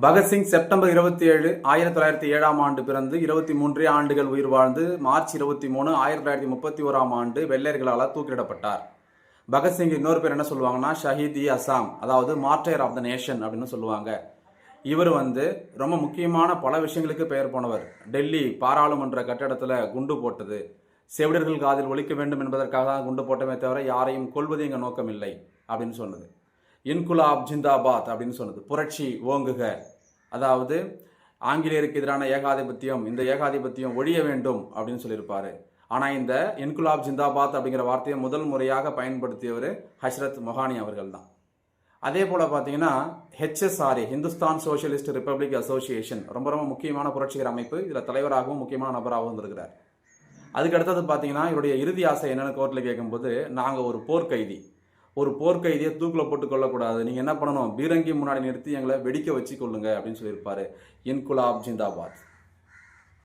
Bhagat Singh September 27, 1907 பிறந்து 23 ஆண்டுகள் உயிர் வாழ்ந்து மார்ச் 23, 1931 வெள்ளையர்களால் தூக்கிலிடப்பட்டார். பகத்சிங் இன்னொரு பேர் என்ன சொல்லுவாங்கன்னா ஷஹீத் அசாம், அதாவது மார்டைர் ஆஃப் த நேஷன் அப்படின்னு சொல்லுவாங்க. இவர் ரொம்ப முக்கியமான பல விஷயங்களுக்கு பெயர் போனவர். டெல்லி பாராளுமன்ற கட்டடத்தில் குண்டு போட்டது செவிடர்கள் காதில் ஒலிக்க வேண்டும் என்பதற்காக தான் குண்டு போட்டமே தவிர யாரையும் கொல்வது எங்கள் நோக்கம் இல்லை அப்படின்னு சொன்னது. இன்குலாப் ஜிந்தாபாத் அப்படின்னு சொன்னது, புரட்சி ஓங்குக, அதாவது ஆங்கிலேயருக்கு எதிரான ஏகாதிபத்தியம், இந்த ஏகாதிபத்தியம் ஒழிய வேண்டும் அப்படின்னு சொல்லியிருப்பாரு. ஆனால் இந்த இன்குலாப் ஜிந்தாபாத் அப்படிங்கிற வார்த்தையை முதல் முறையாக பயன்படுத்தியவர் ஹஸ்ரத் மொஹானி அவர்கள் தான். அதே போல் பார்த்தீங்கன்னா HSRA, Hindustan socialist republic association, ரொம்ப ரொம்ப முக்கியமான புரட்சிகர அமைப்பு. இதில் தலைவராகவும் முக்கியமான நபராகவும் இருந்திருக்கிறார். அதுக்கு அடுத்தது பார்த்தீங்கன்னா இவருடைய இறுதி ஆசை என்னென்னு கோர்ட்டில் கேட்கும்போது, நாங்கள் ஒரு போர்க்கைதியை தூக்கில் போட்டு கொள்ளக்கூடாது, நீங்கள் என்ன பண்ணணும், பீரங்கி முன்னாடி நிறுத்தி எங்களை வெடிக்க வச்சு கொள்ளுங்க அப்படின்னு சொல்லியிருப்பாரு. இன்குலாப் ஜிந்தாபாத்.